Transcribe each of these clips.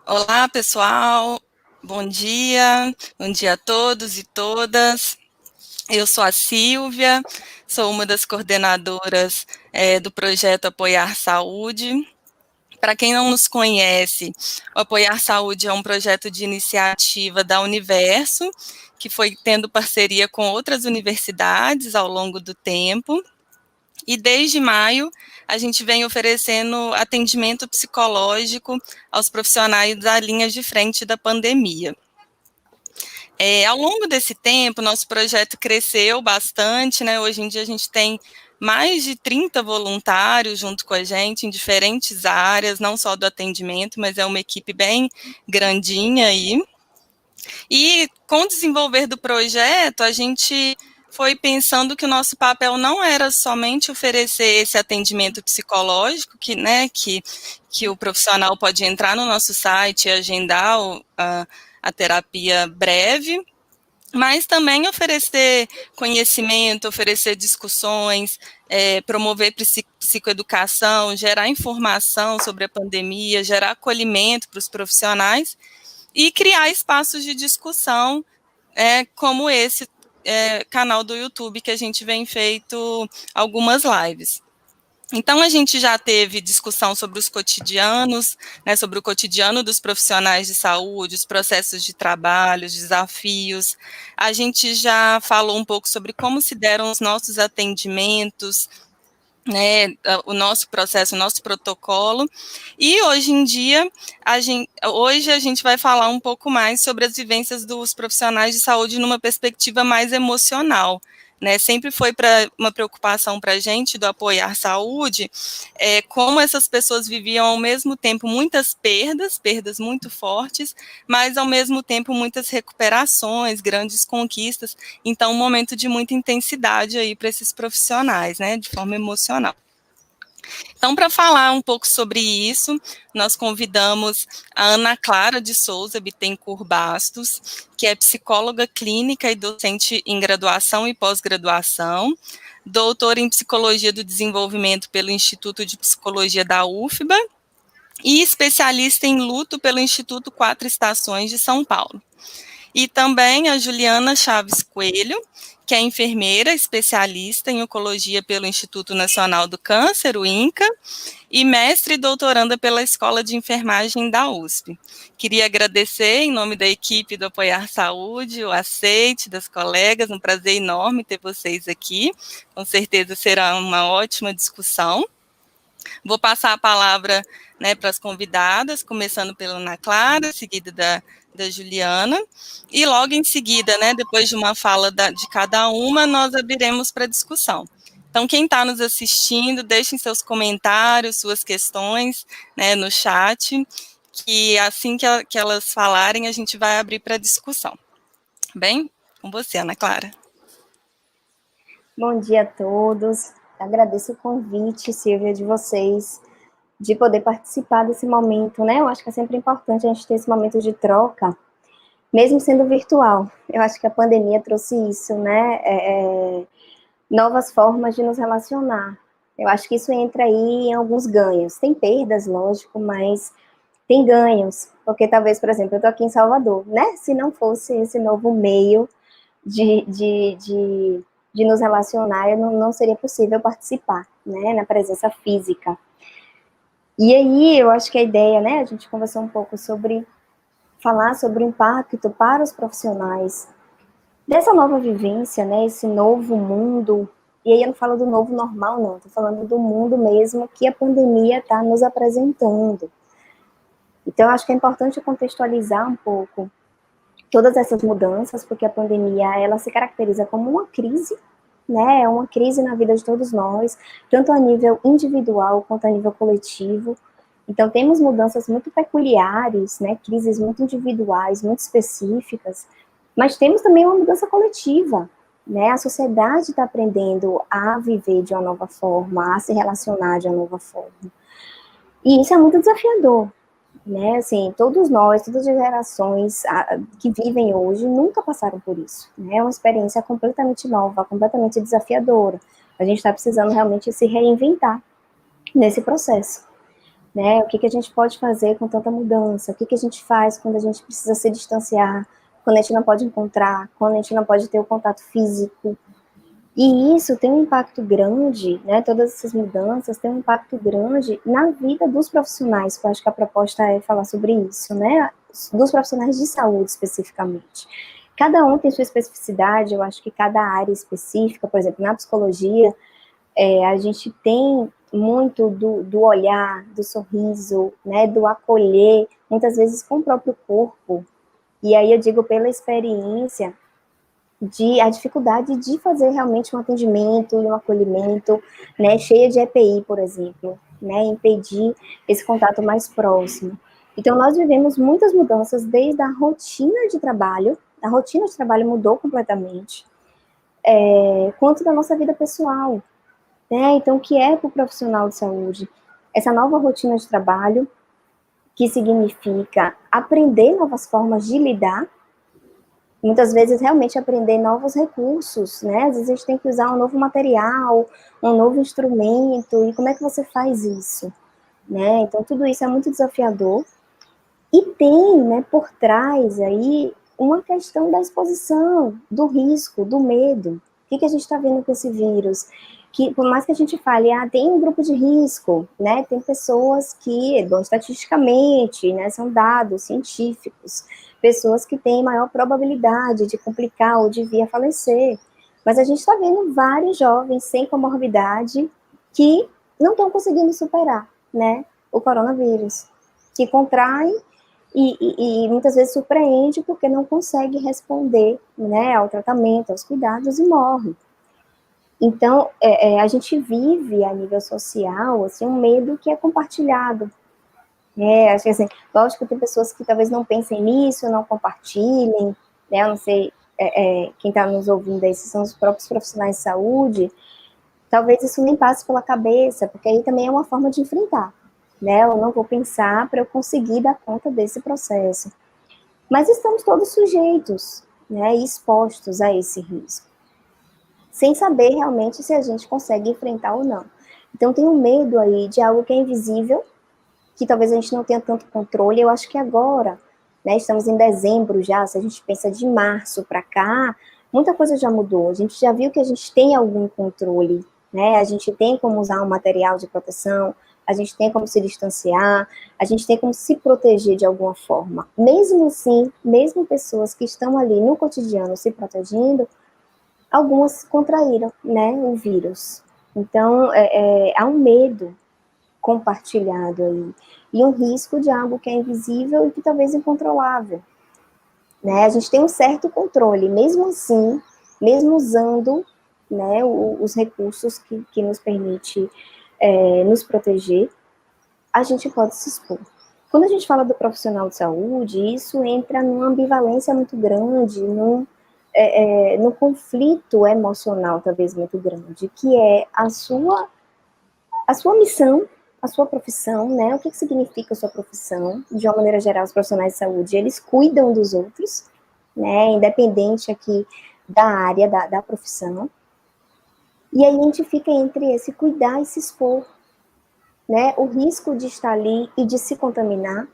Olá, pessoal. Bom dia a todos e todas. Eu sou a Silvia, sou uma das coordenadoras do projeto Apoiar Saúde. Para quem não nos conhece, o Apoiar Saúde é um projeto de iniciativa da Universo, que foi tendo parceria com outras universidades ao longo do tempo. E desde maio, a gente vem oferecendo atendimento psicológico aos profissionais da linha de frente da pandemia. Ao longo desse tempo, nosso projeto cresceu bastante, né? Hoje em dia a gente tem mais de 30 voluntários junto com a gente em diferentes áreas, não só do atendimento, mas é uma equipe bem grandinha aí. E com o desenvolver do projeto, a gente foi pensando que o nosso papel não era somente oferecer esse atendimento psicológico, que o profissional pode entrar no nosso site e agendar a terapia breve, mas também oferecer conhecimento, oferecer discussões, promover psicoeducação, gerar informação sobre a pandemia, gerar acolhimento para os profissionais e criar espaços de discussão, como esse canal do YouTube que a gente vem feito algumas lives. Então, a gente já teve discussão sobre os cotidianos, né, sobre o cotidiano dos profissionais de saúde, os processos de trabalho, os desafios. A gente já falou um pouco sobre como se deram os nossos atendimentos, né, o nosso processo, o nosso protocolo. E hoje em dia, hoje a gente vai falar um pouco mais sobre as vivências dos profissionais de saúde numa perspectiva mais emocional. Né, sempre foi uma preocupação para a gente do Apoiar Saúde, como essas pessoas viviam ao mesmo tempo muitas perdas muito fortes, mas ao mesmo tempo muitas recuperações, grandes conquistas. Então, um momento de muita intensidade aí para esses profissionais, né, de forma emocional. Então, para falar um pouco sobre isso, nós convidamos a Ana Clara de Souza Bittencourt Bastos, que é psicóloga clínica e docente em graduação e pós-graduação, doutora em Psicologia do Desenvolvimento pelo Instituto de Psicologia da UFBA e especialista em luto pelo Instituto Quatro Estações de São Paulo. E também a Juliana Chaves Coelho, que é enfermeira especialista em oncologia pelo Instituto Nacional do Câncer, o INCA, e mestre e doutoranda pela Escola de Enfermagem da USP. Queria agradecer, em nome da equipe do Apoiar Saúde, o aceite das colegas, um prazer enorme ter vocês aqui. Com certeza será uma ótima discussão. Vou passar a palavra, né, para as convidadas, começando pela Ana Clara, seguida da Juliana, e logo em seguida, né, depois de uma fala de cada uma, nós abriremos para discussão. Então, quem está nos assistindo, deixem seus comentários, suas questões, né, no chat, que assim que elas falarem, a gente vai abrir para discussão. Bem, com você, Ana Clara. Bom dia a todos. Agradeço o convite, Silvia, de vocês, de poder participar desse momento, né? Eu acho que é sempre importante a gente ter esse momento de troca, mesmo sendo virtual. Eu acho que a pandemia trouxe isso, né? Novas formas de nos relacionar. Eu acho que isso entra aí em alguns ganhos. Tem perdas, lógico, mas tem ganhos. Porque talvez, por exemplo, eu estou aqui em Salvador, né? Se não fosse esse novo meio de nos relacionar, não seria possível participar, né, na presença física. E aí, eu acho que a ideia, né, a gente conversou um pouco sobre falar sobre o impacto para os profissionais dessa nova vivência, né, esse novo mundo, e aí eu não falo do novo normal, não, estou falando do mundo mesmo que a pandemia está nos apresentando. Então, eu acho que é importante contextualizar um pouco todas essas mudanças, porque a pandemia, ela se caracteriza como uma crise, né, é uma crise na vida de todos nós, tanto a nível individual quanto a nível coletivo. Então, temos mudanças muito peculiares, né, crises muito individuais, muito específicas, mas temos também uma mudança coletiva, né, a sociedade está aprendendo a viver de uma nova forma, a se relacionar de uma nova forma. E isso é muito desafiador, né, assim, todos nós, todas as gerações que vivem hoje nunca passaram por isso, né, é uma experiência completamente nova, completamente desafiadora, a gente está precisando realmente se reinventar nesse processo. né? O que que a gente pode fazer com tanta mudança? O que que a gente faz quando a gente precisa se distanciar, quando a gente não pode encontrar, quando a gente não pode ter o contato físico? E isso tem um impacto grande, né? Todas essas mudanças têm um impacto grande na vida dos profissionais, que eu acho que a proposta é falar sobre isso, né? Dos profissionais de saúde, especificamente. Cada um tem sua especificidade, eu acho que cada área específica, por exemplo, na psicologia, a gente tem muito do olhar, do sorriso, né, do acolher, muitas vezes com o próprio corpo. E aí eu digo pela experiência de a dificuldade de fazer realmente um atendimento e um acolhimento, né, cheia de EPI, por exemplo, né, impedir esse contato mais próximo. Então nós vivemos muitas mudanças desde a rotina de trabalho mudou completamente, quanto da nossa vida pessoal, né? Então, o que é para o profissional de saúde? Essa nova rotina de trabalho, que significa aprender novas formas de lidar, muitas vezes realmente aprender novos recursos, né? Às vezes a gente tem que usar um novo material, um novo instrumento, e como é que você faz isso? Né? Então, tudo isso é muito desafiador. E tem, né, por trás aí, uma questão da exposição, do risco, do medo. O que a gente está vendo com esse vírus? Que por mais que a gente fale, tem um grupo de risco, né, tem pessoas que, bom, estatisticamente, né, são dados científicos, pessoas que têm maior probabilidade de complicar ou de vir a falecer. Mas a gente está vendo vários jovens sem comorbidade que não estão conseguindo superar, né, o coronavírus, que contraem e muitas vezes surpreende porque não consegue responder, né, ao tratamento, aos cuidados e morre. Então, a gente vive a nível social, assim, um medo que é compartilhado. Acho que, assim, lógico que tem pessoas que talvez não pensem nisso, não compartilhem, né, eu não sei, quem está nos ouvindo aí, se são os próprios profissionais de saúde, talvez isso nem passe pela cabeça, porque aí também é uma forma de enfrentar, né, eu não vou pensar para eu conseguir dar conta desse processo. Mas estamos todos sujeitos, né, expostos a esse risco, sem saber realmente se a gente consegue enfrentar ou não. Então tem um medo aí de algo que é invisível, que talvez a gente não tenha tanto controle. Eu acho que agora, né, estamos em dezembro já, se a gente pensa de março para cá, muita coisa já mudou. A gente já viu que a gente tem algum controle, né? A gente tem como usar um material de proteção, a gente tem como se distanciar, a gente tem como se proteger de alguma forma. Mesmo assim, mesmo pessoas que estão ali no cotidiano se protegendo, algumas contraíram, né, o vírus. Então, há um medo compartilhado aí, e um risco de algo que é invisível e que talvez incontrolável, né? A gente tem um certo controle, mesmo assim, mesmo usando, né, os recursos que nos permite nos proteger, a gente pode se expor. Quando a gente fala do profissional de saúde, isso entra numa ambivalência muito grande, no conflito emocional talvez muito grande, que é a sua missão, a sua profissão, né? O que significa a sua profissão? De uma maneira geral, os profissionais de saúde, eles cuidam dos outros, né? Independente aqui da área, da profissão. E aí a gente fica entre esse cuidar e se expor, né? O risco de estar ali e de se contaminar,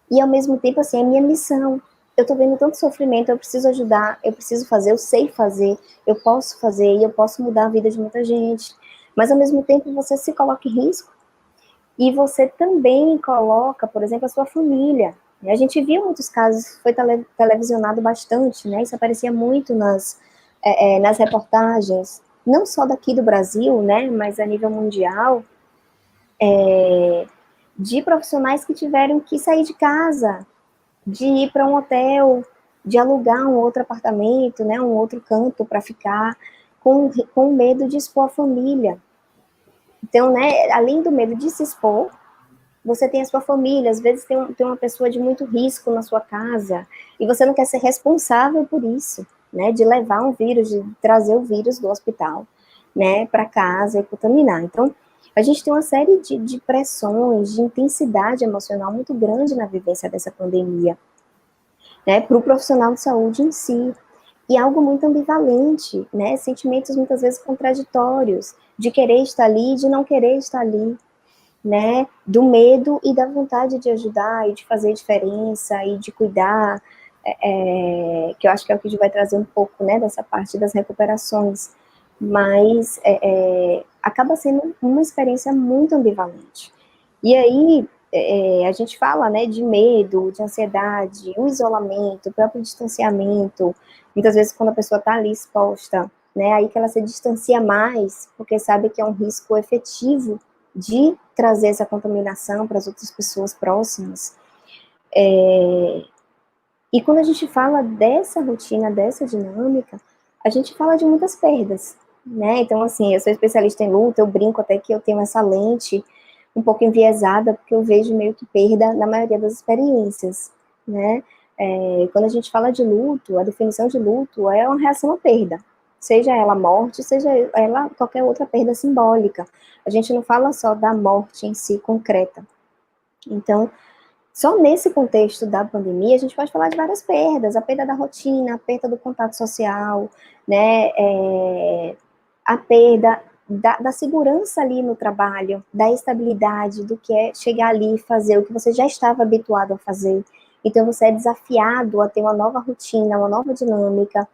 e ao mesmo tempo, assim, é minha missão. Eu tô vendo tanto sofrimento, eu preciso ajudar, eu preciso fazer, eu sei fazer, eu posso fazer e eu posso mudar a vida de muita gente. Mas ao mesmo tempo você se coloca em risco e você também coloca, por exemplo, a sua família. A gente viu muitos casos, foi televisionado bastante, né? Isso aparecia muito nas reportagens, não só daqui do Brasil, né? Mas a nível mundial, de profissionais que tiveram que sair de casa, de ir para um hotel, de alugar um outro apartamento, né? Um outro canto para ficar, com medo de expor a família. Então, né? Além do medo de se expor, você tem a sua família, às vezes tem uma pessoa de muito risco na sua casa, e você não quer ser responsável por isso, né, de levar um vírus, de trazer o vírus do hospital, né, para casa e contaminar. Então, a gente tem uma série de pressões, de intensidade emocional muito grande na vivência dessa pandemia, né, para o profissional de saúde em si, e algo muito ambivalente, né, sentimentos muitas vezes contraditórios, de querer estar ali e de não querer estar ali, né, do medo e da vontade de ajudar e de fazer diferença e de cuidar, que eu acho que é o que a gente vai trazer um pouco, né, dessa parte das recuperações, mas acaba sendo uma experiência muito ambivalente. E aí, a gente fala, né, de medo, de ansiedade, o isolamento, o próprio distanciamento, muitas vezes quando a pessoa está ali exposta, né, aí que ela se distancia mais, porque sabe que é um risco efetivo de trazer essa contaminação para as outras pessoas próximas. E quando a gente fala dessa rotina, dessa dinâmica, a gente fala de muitas perdas, né? Então, assim, eu sou especialista em luto, eu brinco até que eu tenho essa lente um pouco enviesada, porque eu vejo meio que perda na maioria das experiências, né? Quando a gente fala de luto, a definição de luto é uma reação à perda, seja ela morte, seja ela qualquer outra perda simbólica. A gente não fala só da morte em si concreta. Então, só nesse contexto da pandemia, a gente pode falar de várias perdas, a perda da rotina, a perda do contato social, né, a perda da segurança ali no trabalho, da estabilidade, do que é chegar ali e fazer o que você já estava habituado a fazer. Então, você é desafiado a ter uma nova rotina, uma nova dinâmica.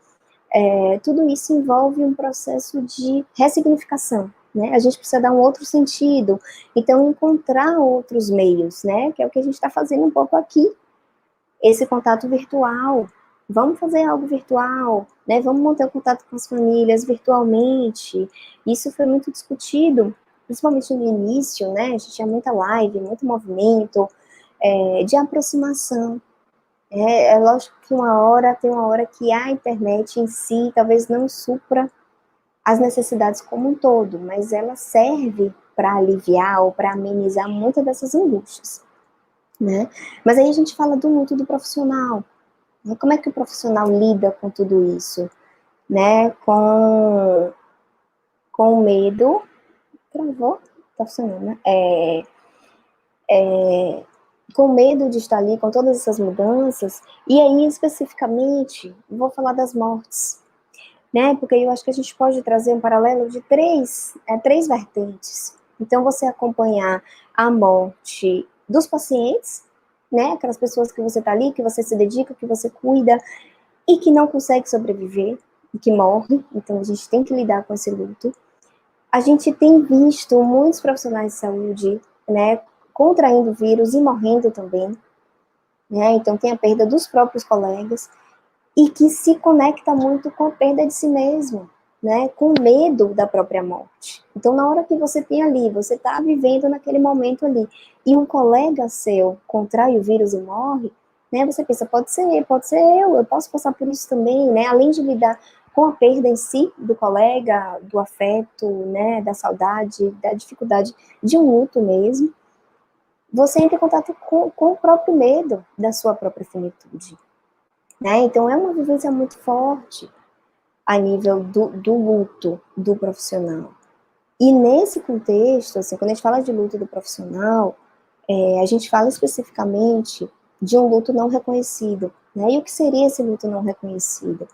Tudo isso envolve um processo de ressignificação, né? A gente precisa dar um outro sentido, então encontrar outros meios, né? Que é o que a gente está fazendo um pouco aqui, esse contato virtual. Vamos fazer algo virtual, né? Vamos manter o contato com as famílias virtualmente. Isso foi muito discutido, principalmente no início, né? A gente tinha muita live, muito movimento, de aproximação. É lógico que tem uma hora que a internet em si talvez não supra as necessidades como um todo, mas ela serve para aliviar ou para amenizar muitas dessas angústias, né? Mas aí a gente fala do luto do profissional, né? Como é que o profissional lida com tudo isso, né? Com o medo, travou, tá funcionando, né? Com medo de estar ali, com todas essas mudanças, e aí especificamente, vou falar das mortes, né? Porque eu acho que a gente pode trazer um paralelo de três vertentes. Então, você acompanhar a morte dos pacientes, né? Aquelas pessoas que você está ali, que você se dedica, que você cuida e que não consegue sobreviver e que morre. Então, a gente tem que lidar com esse luto. A gente tem visto muitos profissionais de saúde, né? Contraindo vírus e morrendo também, né? Então, tem a perda dos próprios colegas e que se conecta muito com a perda de si mesmo, né? Com o medo da própria morte. Então, na hora que você tem ali, você está vivendo naquele momento ali, e um colega seu contrai o vírus e morre, né? Você pensa, pode ser eu posso passar por isso também, né? Além de lidar com a perda em si do colega, do afeto, né? Da saudade, da dificuldade de um luto mesmo, você entra em contato com o próprio medo da sua própria finitude, né? Então, é uma vivência muito forte a nível do luto do profissional. E nesse contexto, assim, quando a gente fala de luto do profissional, a gente fala especificamente de um luto não reconhecido, né? E o que seria esse luto não reconhecido?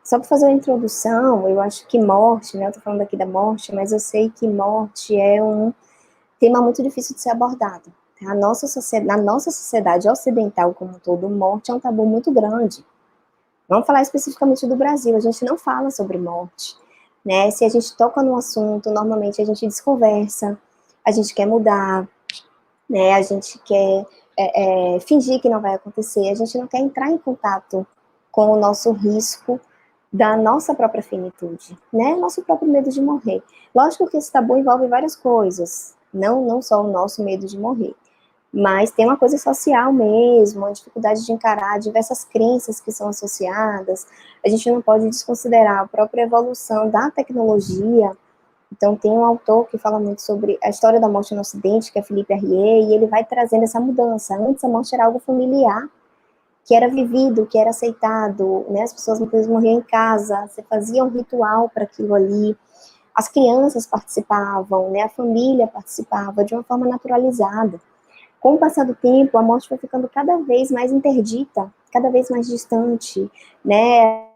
Só para fazer uma introdução, eu acho que morte, né? Eu tô falando aqui da morte, mas eu sei que morte é um tema muito difícil de ser abordado. Tá? Na nossa sociedade ocidental como um todo, morte é um tabu muito grande. Vamos falar especificamente do Brasil, a gente não fala sobre morte, né? Se a gente toca no assunto, normalmente a gente desconversa, a gente quer mudar, né? A gente quer fingir que não vai acontecer, a gente não quer entrar em contato com o nosso risco da nossa própria finitude, né? Nosso próprio medo de morrer. Lógico que esse tabu envolve várias coisas, não só o nosso medo de morrer, mas tem uma coisa social mesmo, a dificuldade de encarar diversas crenças que são associadas. A gente não pode desconsiderar a própria evolução da tecnologia. Então, tem um autor que fala muito sobre a história da morte no Ocidente, que é Philippe Arrier, e ele vai trazendo essa mudança. Antes, a morte era algo familiar, que era vivido, que era aceitado, né? As pessoas muitas vezes morriam em casa, você fazia um ritual para aquilo ali, as crianças participavam, né? A família participava de uma forma naturalizada. Com o passar do tempo, a morte foi ficando cada vez mais interdita, cada vez mais distante, né?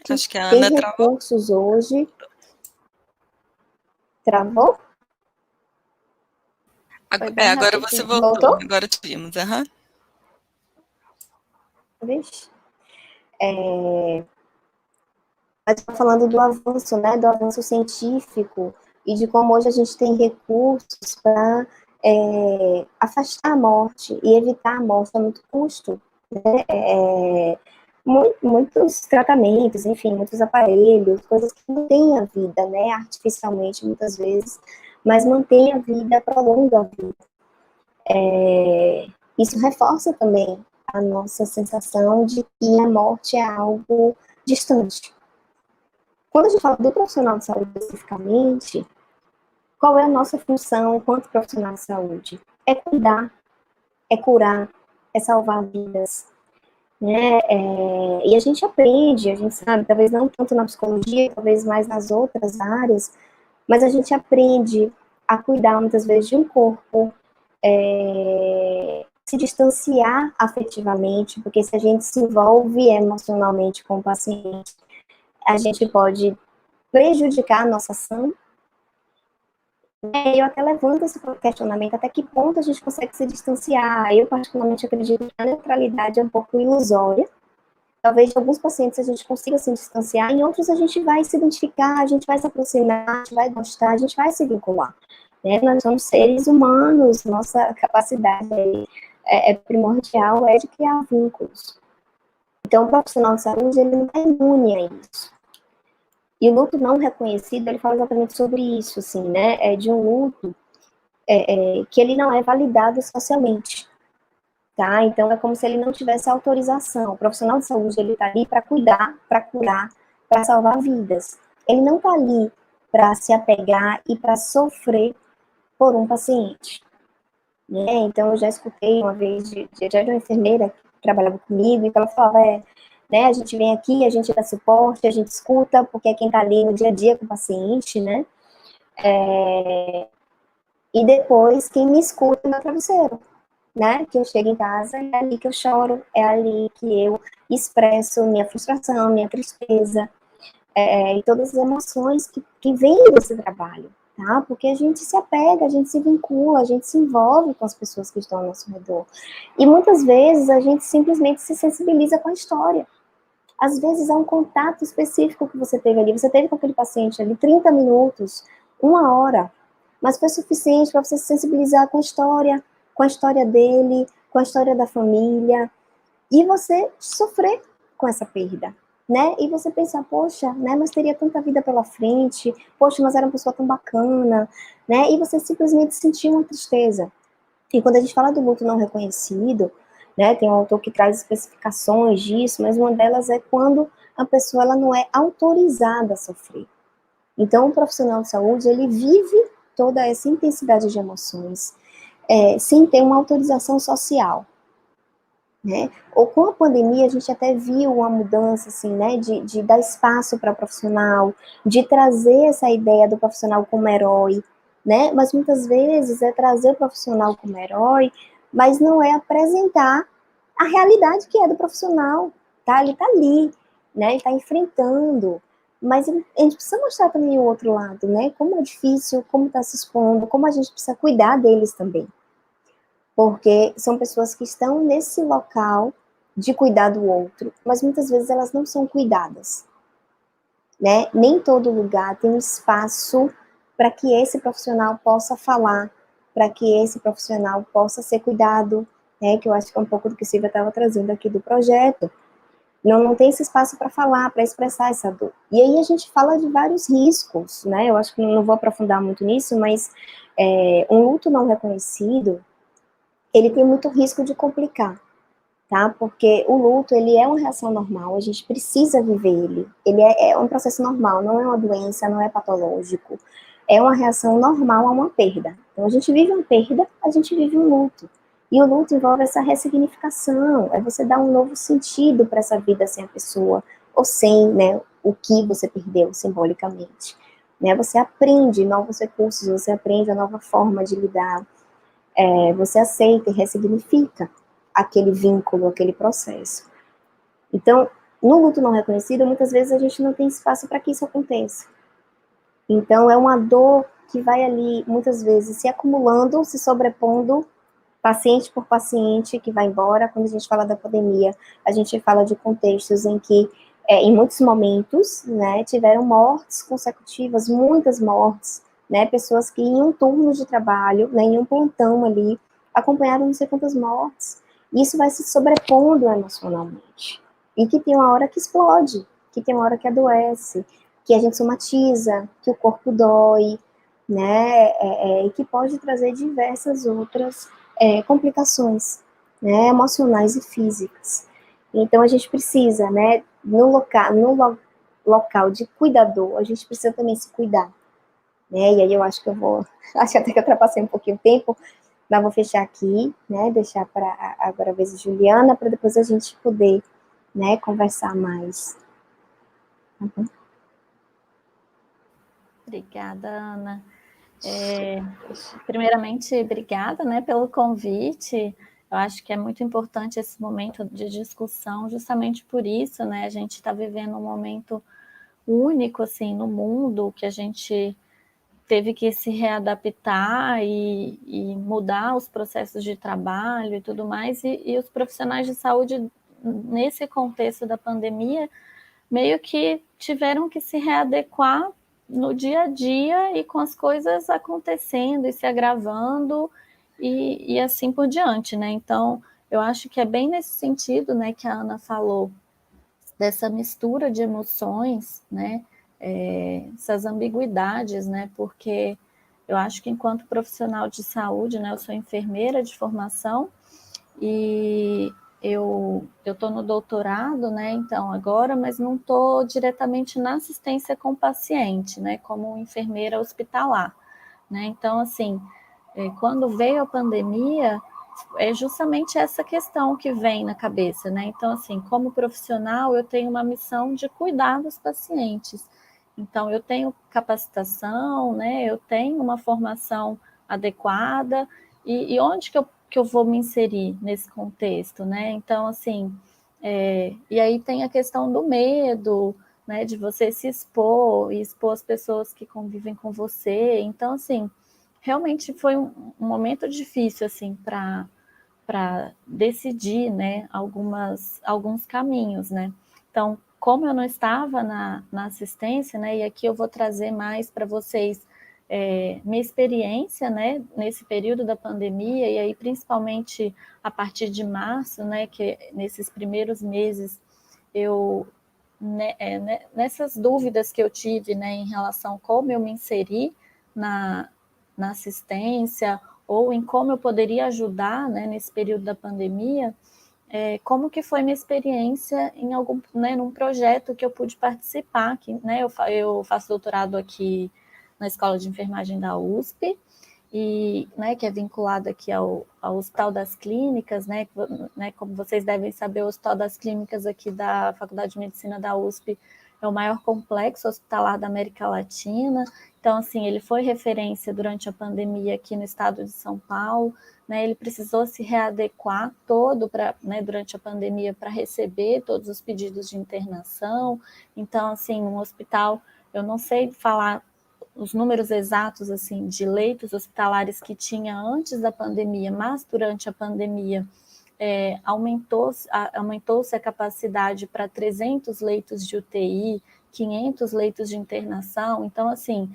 que Acho que a tem Ana travou. recursos hoje. Travou? Foi bem Agora você rapidinho. voltou. Voltou? Agora te vimos. Aham. Vixe. Mas estou falando do avanço, né, do avanço científico e de como hoje a gente tem recursos para afastar a morte e evitar a morte a muito custo, né? Muitos tratamentos, enfim, muitos aparelhos, coisas que mantêm a vida, né, artificialmente muitas vezes, mas mantém a vida, prolonga a vida. Isso reforça também a nossa sensação de que a morte é algo distante. Quando a gente fala do profissional de saúde especificamente, qual é a nossa função enquanto profissional de saúde? É cuidar, é curar, é salvar vidas, né? E a gente aprende, a gente sabe, talvez não tanto na psicologia, talvez mais nas outras áreas, mas a gente aprende a cuidar muitas vezes de um corpo, se distanciar afetivamente, porque se a gente se envolve emocionalmente com o paciente, a gente pode prejudicar a nossa ação. Eu até levanto esse questionamento, até que ponto a gente consegue se distanciar. Eu, particularmente, acredito que a neutralidade é um pouco ilusória. Talvez de alguns pacientes a gente consiga se distanciar, em outros a gente vai se identificar, a gente vai se aproximar, a gente vai gostar, a gente vai se vincular. Né? Nós somos seres humanos, nossa capacidade é primordial, é de criar vínculos. Então, o profissional de saúde, ele não é imune a isso. E o luto não reconhecido, ele fala exatamente sobre isso, assim, né? É de um luto que ele não é validado socialmente, tá? Então, é como se ele não tivesse autorização. O profissional de saúde, ele tá ali para cuidar, para curar, para salvar vidas. Ele não tá ali para se apegar e para sofrer por um paciente, né? Então, eu já escutei uma vez de uma enfermeira que trabalhava comigo, e ela falava, né, a gente vem aqui, a gente dá suporte, a gente escuta, porque é quem tá ali no dia a dia com o paciente, né? E depois, quem me escuta é meu travesseiro, né? Que eu chego em casa, é ali que eu choro, é ali que eu expresso minha frustração, minha tristeza, e todas as emoções que vêm desse trabalho, tá? Porque a gente se apega, a gente se vincula, a gente se envolve com as pessoas que estão ao nosso redor. E muitas vezes a gente simplesmente se sensibiliza com a história. Às vezes é um contato específico que você teve ali, você teve com aquele paciente ali 30 minutos, 1 hora, mas foi suficiente para você se sensibilizar com a história dele, com a história da família, e você sofrer com essa perda, né? E você pensar, poxa, né, mas teria tanta vida pela frente, poxa, mas era uma pessoa tão bacana, né? E você simplesmente sentir uma tristeza. E quando a gente fala do luto não reconhecido, né, tem um autor que traz especificações disso, mas uma delas é quando a pessoa ela não é autorizada a sofrer. Então, o profissional de saúde, ele vive toda essa intensidade de emoções, sem ter uma autorização social, né? Ou com a pandemia, a gente até viu uma mudança, assim, né, de dar espaço para o profissional, de trazer essa ideia do profissional como herói, né? Mas muitas vezes é trazer o profissional como herói, mas não é apresentar a realidade que é do profissional, tá? Ele tá ali, né? Ele tá enfrentando, mas a gente precisa mostrar também o outro lado, né? Como é difícil, como tá se expondo, como a gente precisa cuidar deles também. Porque são pessoas que estão nesse local de cuidar do outro, mas muitas vezes elas não são cuidadas, né? Nem todo lugar tem espaço para que esse profissional possa falar, para que esse profissional possa ser cuidado, né? Que eu acho que é um pouco do que a Silvia estava trazendo aqui do projeto. Não tem esse espaço para falar, para expressar essa dor. E aí a gente fala de vários riscos, né? Eu acho que não vou aprofundar muito nisso, mas um luto não reconhecido, ele tem muito risco de complicar, tá? Porque o luto, ele é uma reação normal, a gente precisa viver ele. Ele é um processo normal, não é uma doença, não é patológico. É uma reação normal a uma perda. Então, a gente vive uma perda, a gente vive um luto. E o luto envolve essa ressignificação, é você dar um novo sentido para essa vida sem a pessoa, ou sem, né, o que você perdeu simbolicamente. Né? Você aprende novos recursos, você aprende a nova forma de lidar, você aceita e ressignifica aquele vínculo, aquele processo. Então, No luto não reconhecido, muitas vezes a gente não tem espaço para que isso aconteça. Então, é uma dor que vai ali, muitas vezes, se acumulando, se sobrepondo, paciente por paciente, que vai embora. Quando a gente fala da pandemia, a gente fala de contextos em que, em muitos momentos, né, tiveram mortes consecutivas, muitas mortes, né, pessoas que em um turno de trabalho, né, em um plantão ali, acompanharam não sei quantas mortes. Isso vai se sobrepondo emocionalmente. E que tem uma hora que explode, que tem uma hora que adoece, que a gente somatiza, que o corpo dói, né, e que pode trazer diversas outras complicações, né, emocionais e físicas. Então, a gente precisa, né, no local de cuidador, a gente precisa também se cuidar, né, e aí eu acho que eu vou, acho que até que eu ultrapassei um pouquinho o tempo, mas vou fechar aqui, né, deixar para agora a vez de Juliana, para depois a gente poder, né, conversar mais. Tá bom? Obrigada, Ana. Primeiramente, obrigada, né, pelo convite. Eu acho que é muito importante esse momento de discussão, justamente por isso, né, a gente está vivendo um momento único, assim, no mundo, que a gente teve que se readaptar e mudar os processos de trabalho e tudo mais, e os profissionais de saúde, nesse contexto da pandemia, meio que tiveram que se readequar no dia a dia e com as coisas acontecendo e se agravando e assim por diante, né? Então, eu acho que é bem nesse sentido, né, que a Ana falou, dessa mistura de emoções, né? Essas ambiguidades, né? Porque eu acho que enquanto profissional de saúde, né, eu sou enfermeira de formação e eu estou no doutorado, né? Então agora, mas não estou diretamente na assistência com o paciente, né? Como enfermeira hospitalar, né? Então assim, quando veio a pandemia, é justamente essa questão que vem na cabeça, né? Então, assim, como profissional, eu tenho uma missão de cuidar dos pacientes. Então, eu tenho capacitação, né? Eu tenho uma formação adequada, e onde que eu vou me inserir nesse contexto, né? Então, assim, e aí tem a questão do medo, né? De você se expor e expor as pessoas que convivem com você. Então, assim, realmente foi um momento difícil, assim, para decidir, né, alguns caminhos, né. Então, como eu não estava na assistência, né, e aqui eu vou trazer mais para vocês minha experiência, né, nesse período da pandemia, e aí principalmente a partir de março, né, que nesses primeiros meses eu nessas dúvidas que eu tive, né, em relação a como eu me inseri na assistência ou em como eu poderia ajudar, né, nesse período da pandemia, como que foi minha experiência em algum, né, num projeto que eu pude participar, que, né, eu faço doutorado aqui na Escola de Enfermagem da USP, e, né, que é vinculado aqui ao Hospital das Clínicas, né, como vocês devem saber, o Hospital das Clínicas aqui da Faculdade de Medicina da USP é o maior complexo hospitalar da América Latina. Então, assim, ele foi referência durante a pandemia aqui no estado de São Paulo, né, ele precisou se readequar todo né, durante a pandemia para receber todos os pedidos de internação. Então, assim, um hospital, eu não sei falar os números exatos assim de leitos hospitalares que tinha antes da pandemia, mas durante a pandemia aumentou-se a capacidade para 300 leitos de UTI, 500 leitos de internação. Então, assim,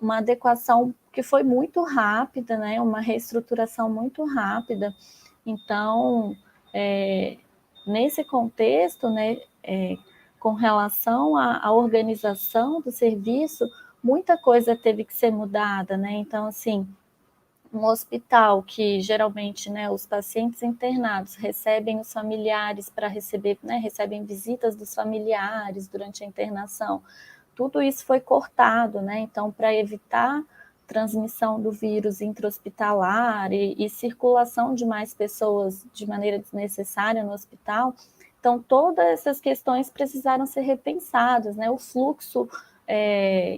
uma adequação que foi muito rápida, né? Uma reestruturação muito rápida. Então, nesse contexto, né, com relação à organização do serviço, muita coisa teve que ser mudada, né? Então, assim, um hospital que geralmente, né, os pacientes internados recebem os familiares para receber, né, recebem visitas dos familiares durante a internação. Tudo isso foi cortado, né? Então, para evitar transmissão do vírus intra-hospitalar e circulação de mais pessoas de maneira desnecessária no hospital, então todas essas questões precisaram ser repensadas, né? O fluxo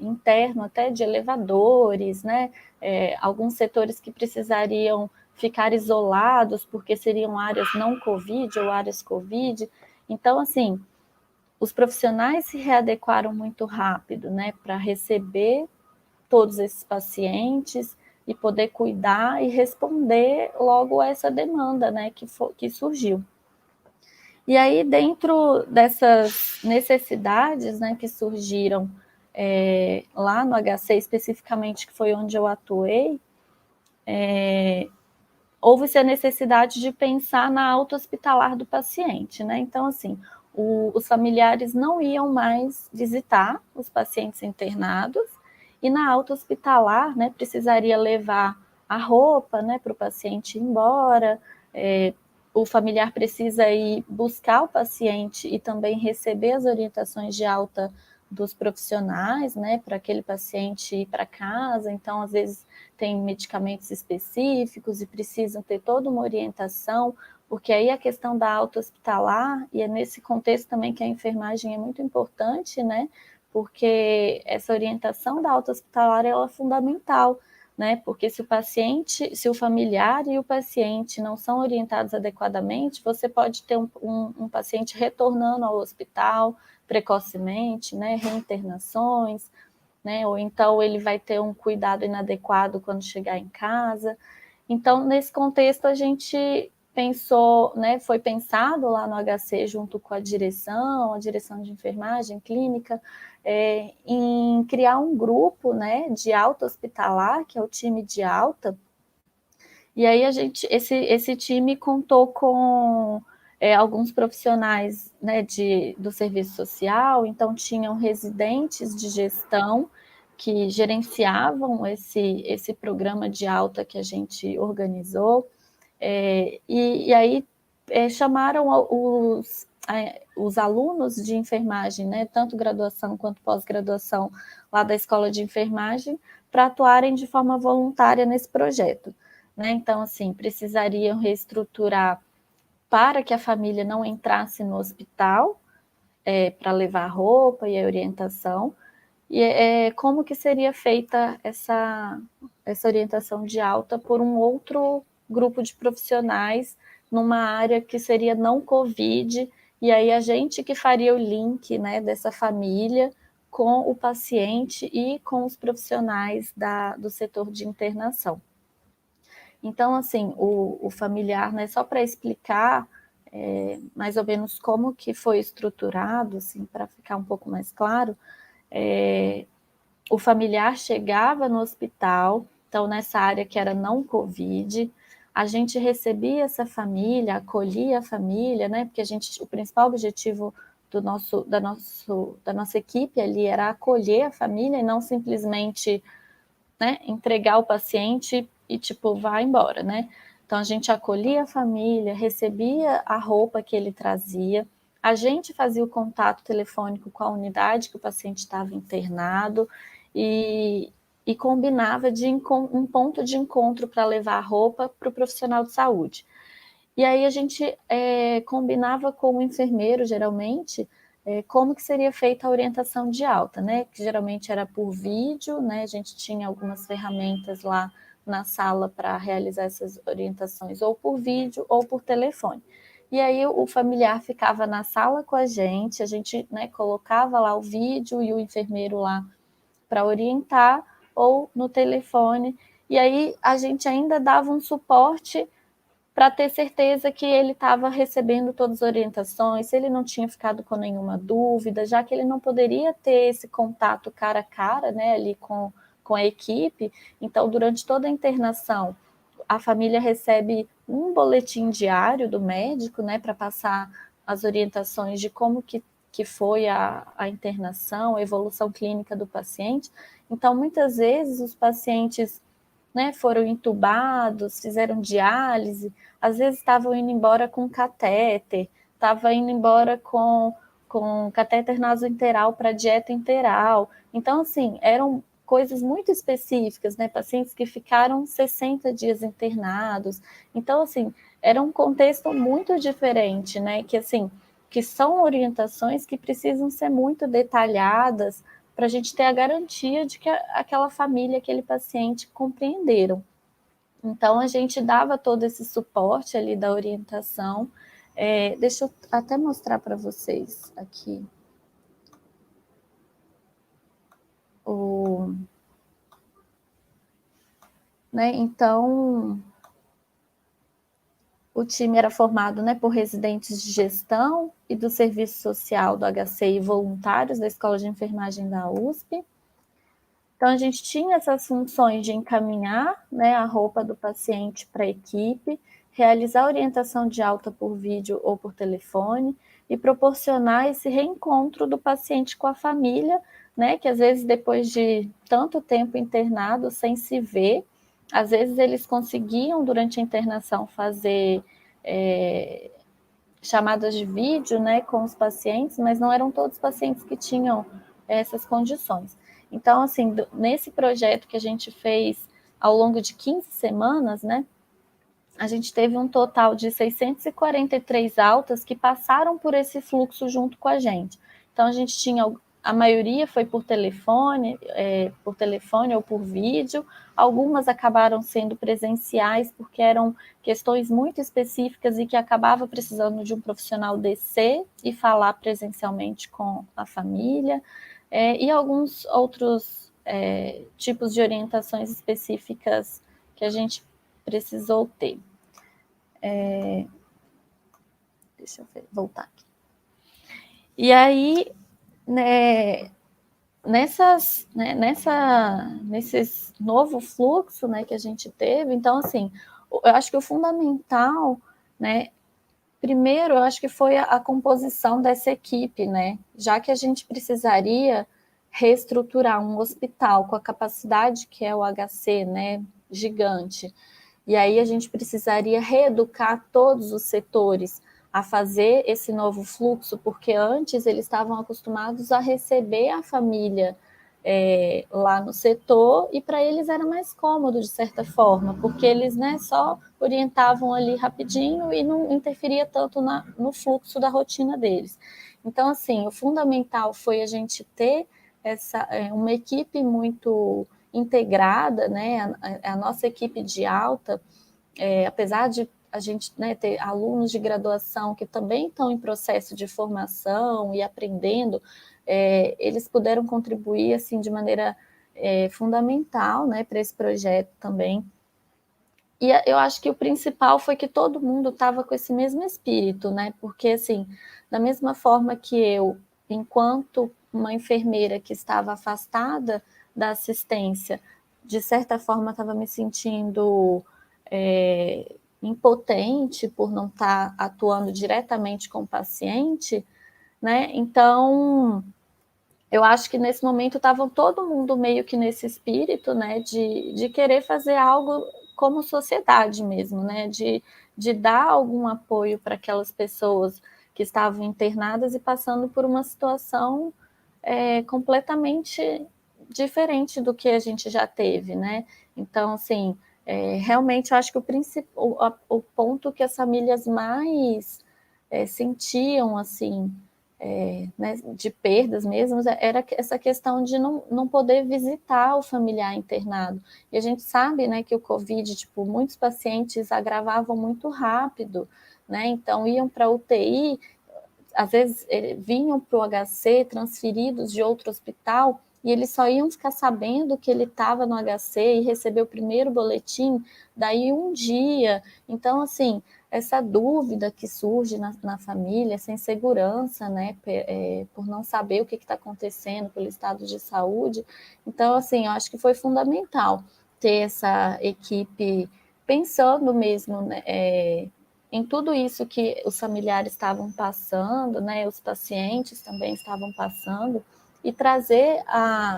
interno até de elevadores, né? Alguns setores que precisariam ficar isolados porque seriam áreas não Covid ou áreas Covid. Então, assim, os profissionais se readequaram muito rápido, né, para receber todos esses pacientes e poder cuidar e responder logo a essa demanda, né, que surgiu. E aí, dentro dessas necessidades, né, que surgiram lá no HC, especificamente, que foi onde eu atuei, houve-se a necessidade de pensar na alta hospitalar do paciente, né? Então, assim, os familiares não iam mais visitar os pacientes internados e na alta hospitalar, né, precisaria levar a roupa, né, para o paciente ir embora, o familiar precisa ir buscar o paciente e também receber as orientações de alta dos profissionais, né, para aquele paciente ir para casa. Então, às vezes, tem medicamentos específicos e precisam ter toda uma orientação, porque aí a questão da alta hospitalar, e é nesse contexto também que a enfermagem é muito importante, né, porque essa orientação da alta hospitalar ela é fundamental, né, porque se o familiar e o paciente não são orientados adequadamente, você pode ter um paciente retornando ao hospital precocemente, né, reinternações, né, ou então ele vai ter um cuidado inadequado quando chegar em casa. Então, nesse contexto, a gente pensou, né, foi pensado lá no HC junto com a direção de enfermagem clínica, em criar um grupo, né, de alta hospitalar, que é o time de alta. E aí esse time contou com alguns profissionais, né, do serviço social, então tinham residentes de gestão que gerenciavam esse programa de alta que a gente organizou, e aí chamaram os alunos de enfermagem, né, tanto graduação quanto pós-graduação lá da escola de enfermagem, para atuarem de forma voluntária nesse projeto, né? Então, assim, precisariam reestruturar para que a família não entrasse no hospital para levar a roupa e a orientação, e como que seria feita essa orientação de alta por um outro grupo de profissionais numa área que seria não Covid, e aí a gente que faria o link, né, dessa família com o paciente e com os profissionais do setor de internação. Então, assim, o familiar, né, só para explicar mais ou menos como que foi estruturado, assim, para ficar um pouco mais claro, o familiar chegava no hospital, então nessa área que era não Covid, a gente recebia essa família, acolhia a família, né? Porque o principal objetivo da nossa equipe ali era acolher a família e não simplesmente, né, entregar o paciente e tipo, vá embora, né? Então a gente acolhia a família, recebia a roupa que ele trazia, a gente fazia o contato telefônico com a unidade que o paciente estava internado e combinava um ponto de encontro para levar a roupa para o profissional de saúde. E aí a gente combinava com o enfermeiro, geralmente, como que seria feita a orientação de alta, né? Que geralmente era por vídeo, né? A gente tinha algumas ferramentas lá na sala para realizar essas orientações, ou por vídeo ou por telefone. E aí o familiar ficava na sala com a gente, né, colocava lá o vídeo e o enfermeiro lá para orientar, ou no telefone, e aí a gente ainda dava um suporte para ter certeza que ele estava recebendo todas as orientações, se ele não tinha ficado com nenhuma dúvida, já que ele não poderia ter esse contato cara a cara, né, ali com a equipe. Então, durante toda a internação, a família recebe um boletim diário do médico, né, para passar as orientações de como que foi a internação, a evolução clínica do paciente. Então, muitas vezes, os pacientes, né, foram entubados, fizeram diálise, às vezes estavam indo embora com catéter, estava indo embora com catéter nasointeral para dieta enteral. Então, assim, eram coisas muito específicas, né, pacientes que ficaram 60 dias internados. Então, assim, era um contexto muito diferente, né, que, assim, que são orientações que precisam ser muito detalhadas para a gente ter a garantia de que aquela família, aquele paciente compreenderam. Então, a gente dava todo esse suporte ali da orientação. Deixa eu até mostrar para vocês aqui. Então, o time era formado, né, por residentes de gestão e do serviço social do HC e voluntários da Escola de Enfermagem da USP. Então, a gente tinha essas funções de encaminhar, né, a roupa do paciente para a equipe, realizar orientação de alta por vídeo ou por telefone e proporcionar esse reencontro do paciente com a família, né, que às vezes depois de tanto tempo internado sem se ver, às vezes eles conseguiam durante a internação fazer chamadas de vídeo, né, com os pacientes, mas não eram todos os pacientes que tinham essas condições. Então, assim, nesse projeto que a gente fez ao longo de 15 semanas, né, a gente teve um total de 643 altas que passaram por esse fluxo junto com a gente. Então, a gente tinha, a maioria foi por telefone ou por vídeo, algumas acabaram sendo presenciais, porque eram questões muito específicas e que acabava precisando de um profissional descer e falar presencialmente com a família, e alguns outros tipos de orientações específicas que a gente precisou ter. Deixa eu voltar aqui. E aí, né, nesse novo fluxo, né, que a gente teve, então, assim, eu acho que o fundamental, né, primeiro, eu acho que foi a composição dessa equipe, né, já que a gente precisaria reestruturar um hospital com a capacidade que é o HC, né, gigante, e aí a gente precisaria reeducar todos os setores a fazer esse novo fluxo, porque antes eles estavam acostumados a receber a família lá no setor, e para eles era mais cômodo, de certa forma, porque eles, né, só orientavam ali rapidinho e não interferia tanto no fluxo da rotina deles. Então, assim, o fundamental foi a gente ter uma equipe muito integrada, né? A nossa equipe de alta, apesar de a gente, né, ter alunos de graduação que também estão em processo de formação e aprendendo, eles puderam contribuir assim de maneira fundamental, né, para esse projeto também. E eu acho que o principal foi que todo mundo estava com esse mesmo espírito, né? Porque, assim, da mesma forma que eu, enquanto uma enfermeira que estava afastada da assistência, de certa forma estava me sentindo impotente por não estar atuando diretamente com o paciente, né? Então, eu acho que nesse momento estava todo mundo meio que nesse espírito, né, de querer fazer algo como sociedade mesmo, né, de dar algum apoio para aquelas pessoas que estavam internadas e passando por uma situação completamente diferente do que a gente já teve, né? Então, assim, realmente eu acho que o ponto que as famílias mais sentiam, assim, né, de perdas mesmo, era essa questão de não poder visitar o familiar internado. E a gente sabe, né, que o Covid, tipo, muitos pacientes agravavam muito rápido, né? Então iam para a UTI, às vezes vinham para o HC transferidos de outro hospital, e eles só iam ficar sabendo que ele estava no HC e receber o primeiro boletim daí um dia. Então, assim, essa dúvida que surge na família, essa insegurança, né, por não saber o que está acontecendo pelo estado de saúde. Então, assim, eu acho que foi fundamental ter essa equipe pensando mesmo, né, em tudo isso que os familiares estavam passando, né, os pacientes também estavam passando, e trazer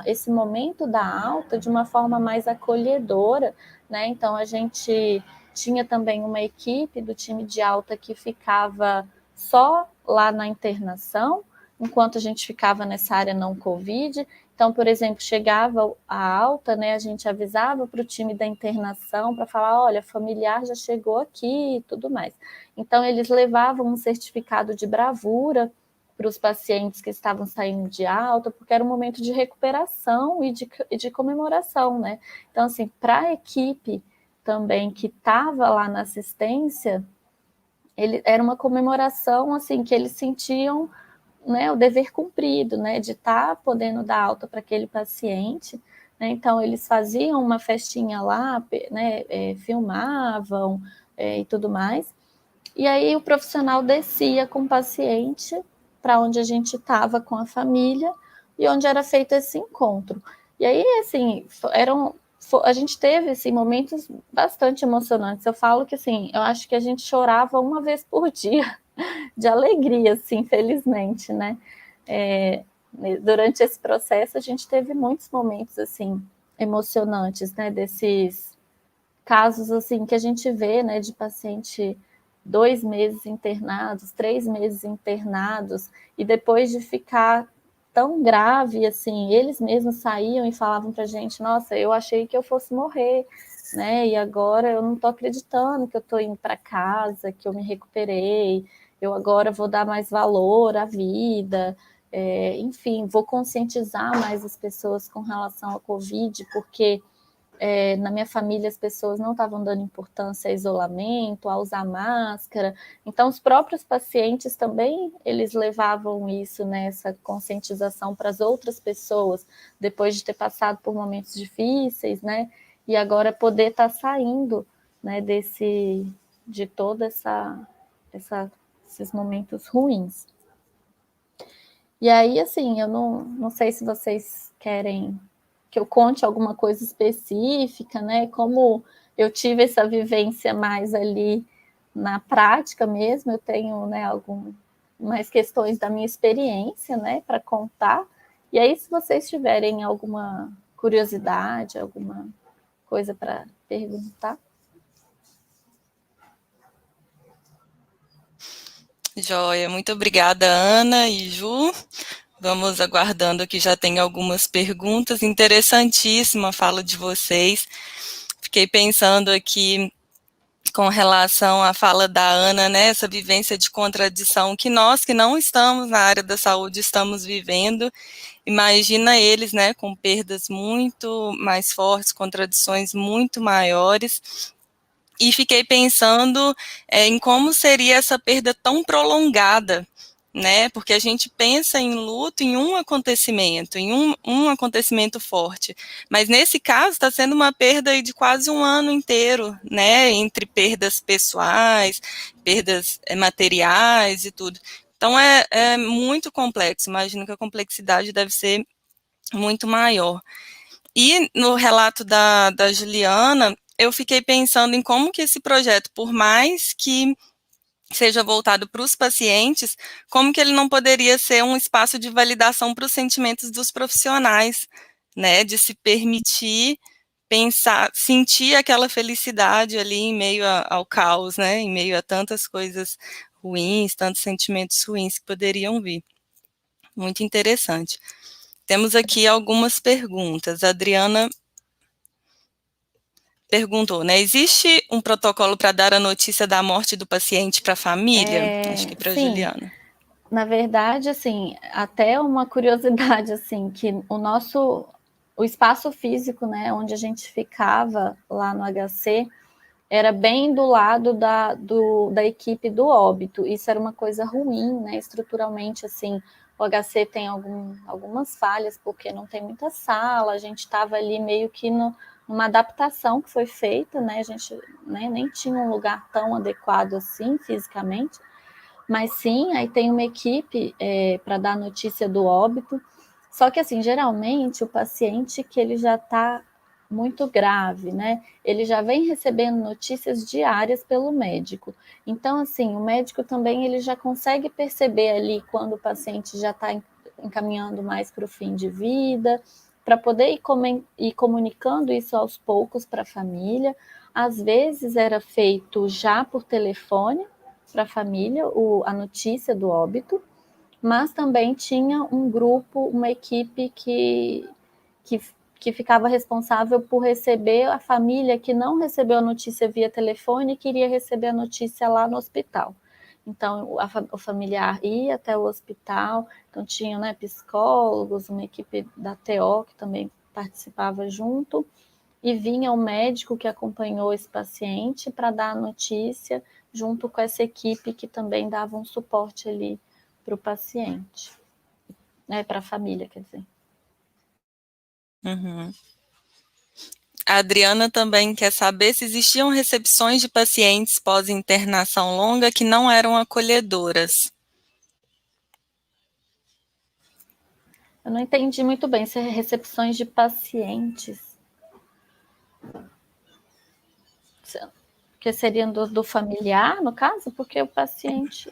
esse momento da alta de uma forma mais acolhedora, né? Então, a gente tinha também uma equipe do time de alta que ficava só lá na internação, enquanto a gente ficava nessa área não Covid. Então, por exemplo, chegava a alta, né, a gente avisava para o time da internação para falar, olha, familiar já chegou aqui e tudo mais. Então, eles levavam um certificado de bravura para os pacientes que estavam saindo de alta, porque era um momento de recuperação e de comemoração, né? Então, assim, para a equipe também que estava lá na assistência, era uma comemoração, assim, que eles sentiam né, o dever cumprido, né, de estar podendo dar alta para aquele paciente, né, então eles faziam uma festinha lá, né, filmavam e tudo mais, e aí o profissional descia com o paciente para onde a gente estava com a família e onde era feito esse encontro. E aí, assim, a gente teve assim, momentos bastante emocionantes. Eu falo que assim, eu acho que a gente chorava uma vez por dia de alegria, assim, felizmente, né? Durante esse processo, a gente teve muitos momentos assim emocionantes, né? Desses casos assim que a gente vê, né? De paciente 2 meses internados, 3 meses internados, e depois de ficar tão grave, assim, eles mesmos saíam e falavam para a gente, nossa, eu achei que eu fosse morrer, né? E agora eu não estou acreditando que eu estou indo para casa, que eu me recuperei, eu agora vou dar mais valor à vida, enfim, vou conscientizar mais as pessoas com relação ao Covid, porque na minha família as pessoas não estavam dando importância a isolamento, a usar máscara, então os próprios pacientes também, eles levavam isso, né, essa conscientização para as outras pessoas, depois de ter passado por momentos difíceis, né, e agora poder estar saindo, né, de toda esses momentos ruins. E aí, assim, eu não sei se vocês querem que eu conte alguma coisa específica, né? Como eu tive essa vivência mais ali na prática mesmo, eu tenho, né, mais questões da minha experiência, né, para contar. E aí, se vocês tiverem alguma curiosidade, alguma coisa para perguntar. Joia, muito obrigada, Ana e Ju. Vamos aguardando que já tem algumas perguntas. Interessantíssima a fala de vocês. Fiquei pensando aqui com relação à fala da Ana, né, essa vivência de contradição que nós que não estamos na área da saúde estamos vivendo. Imagina eles, né, com perdas muito mais fortes, contradições muito maiores. E fiquei pensando em como seria essa perda tão prolongada, né? Porque a gente pensa em luto em um acontecimento, em um acontecimento forte. Mas nesse caso está sendo uma perda de quase um ano inteiro, né? Entre perdas pessoais, perdas materiais e tudo. Então é muito complexo. Imagino que a complexidade deve ser muito maior. E no relato da Juliana, eu fiquei pensando em como que esse projeto, por mais que seja voltado para os pacientes, como que ele não poderia ser um espaço de validação para os sentimentos dos profissionais, né, de se permitir pensar, sentir aquela felicidade ali em meio ao caos, né, em meio a tantas coisas ruins, tantos sentimentos ruins que poderiam vir. Muito interessante. Temos aqui algumas perguntas. A Adriana perguntou, né? Existe um protocolo para dar a notícia da morte do paciente para a família? Acho que para a Sim, Juliana. na verdade, assim, até uma curiosidade, assim, que o espaço físico, né, onde a gente ficava lá no HC, era bem do lado da equipe do óbito. Isso era uma coisa ruim, né, estruturalmente, assim, o HC tem algumas falhas, porque não tem muita sala, a gente estava ali meio que numa adaptação que foi feita, né, a gente, né, nem tinha um lugar tão adequado assim, fisicamente, mas sim, aí tem uma equipe para dar notícia do óbito. Só que, assim, geralmente o paciente que ele já está muito grave, né? Ele já vem recebendo notícias diárias pelo médico. Então, assim, o médico também ele já consegue perceber ali quando o paciente já está encaminhando mais para o fim de vida, para poder ir comunicando isso aos poucos para a família. Às vezes era feito já por telefone, para a família a notícia do óbito, mas também tinha um grupo, uma equipe que ficava responsável por receber a família que não recebeu a notícia via telefone e queria receber a notícia lá no hospital. Então, o familiar ia até o hospital, então tinha, né, psicólogos, uma equipe da TO que também participava junto, e vinha o médico que acompanhou esse paciente para dar a notícia, junto com essa equipe que também dava um suporte ali o paciente, né, para a família, quer dizer. Uhum. A Adriana também quer saber se existiam recepções de pacientes pós-internação longa que não eram acolhedoras. Eu não entendi muito bem se é recepções de pacientes, que seriam do familiar, no caso, porque o paciente...